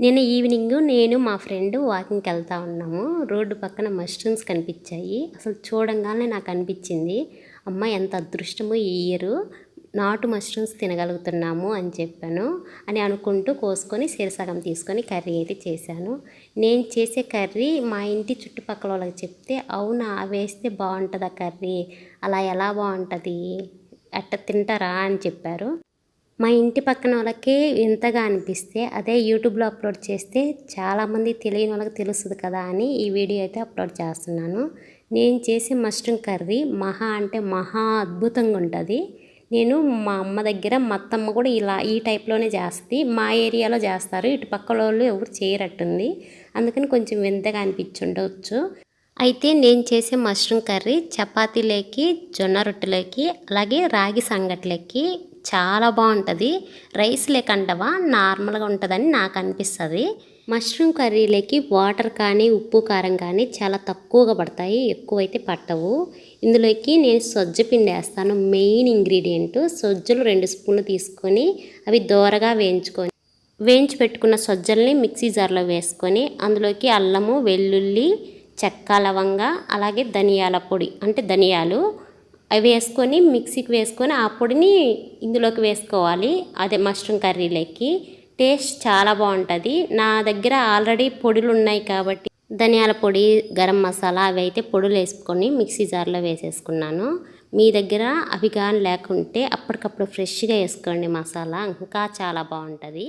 నిన్న ఈవినింగ్ నేను మా ఫ్రెండ్ వాకింగ్కి వెళ్తా ఉన్నాము. రోడ్డు పక్కన మష్రూమ్స్ కనిపించాయి. అసలు చూడంగానే నాకు అనిపించింది, అమ్మ ఎంత అదృష్టమో ఈ ఇయర్ నాటు మష్రూమ్స్ తినగలుగుతున్నాము అని చెప్పాను. అని అనుకుంటూ కోసుకొని సగం తీసుకొని కర్రీ అయితే చేశాను. నేను చేసే కర్రీ మా ఇంటి చుట్టుపక్కల వాళ్ళకి చెప్తే, అవునా వేస్తే బాగుంటుందా కర్రీ, అలా ఎలా బాగుంటుంది, అట్ట తింటారా అని చెప్పారు. మా ఇంటి పక్కన వాళ్ళకి ఎంతగా అనిపిస్తే అదే యూట్యూబ్లో అప్లోడ్ చేస్తే చాలామంది తెలియని వాళ్ళకి తెలుస్తుంది కదా అని ఈ వీడియో అయితే అప్లోడ్ చేస్తున్నాను. నేను చేసే మష్రూమ్ కర్రీ మహా అంటే మహా అద్భుతంగా ఉంటుంది. నేను మా అమ్మ దగ్గర మా అత్తమ్మ కూడా ఈ టైప్లోనే చేస్తుంది. మా ఏరియాలో చేస్తారు, ఇటు పక్కల వాళ్ళు ఎవరు చేయరట్టుంది, అందుకని కొంచెం వింతగా అనిపించుండవచ్చు. అయితే నేను చేసే మష్రూమ్ కర్రీ చపాతీలోకి, జొన్న రొట్టెలోకి, అలాగే రాగి సంగట్లోకి చాలా బాగుంటుంది. రైస్ లేకంటవా నార్మల్గా ఉంటుందని నాకు అనిపిస్తుంది. మష్రూమ్ కర్రీలోకి వాటర్ కానీ ఉప్పు కారం కానీ చాలా తక్కువగా పడతాయి, ఎక్కువైతే పట్టవు. ఇందులోకి నేను సొజ్జ పిండి వేస్తాను. మెయిన్ ఇంగ్రీడియంట్ సొజ్జలు 2 స్పూన్లు తీసుకొని అవి దోరగా వేయించి పెట్టుకున్న సొజ్జల్ని మిక్సీ జార్లో వేసుకొని అందులోకి అల్లము, వెల్లుల్లి, చెక్క, లవంగ, అలాగే ధనియాల పొడి అంటే ధనియాలు అవి వేసుకొని మిక్సీకి వేసుకొని ఆ పొడిని ఇందులోకి వేసుకోవాలి. అదే మష్రూమ్ కర్రీలోకి టేస్ట్ చాలా బాగుంటుంది. నా దగ్గర ఆల్రెడీ పొడులు ఉన్నాయి కాబట్టి ధనియాల పొడి, గరం మసాలా అవి అయితే పొడులు వేసుకొని మిక్సీ జార్లో వేసేసుకున్నాను. మీ దగ్గర అవి కానీ లేకుంటే అప్పటికప్పుడు ఫ్రెష్గా వేసుకోండి మసాలా, ఇంకా చాలా బాగుంటుంది.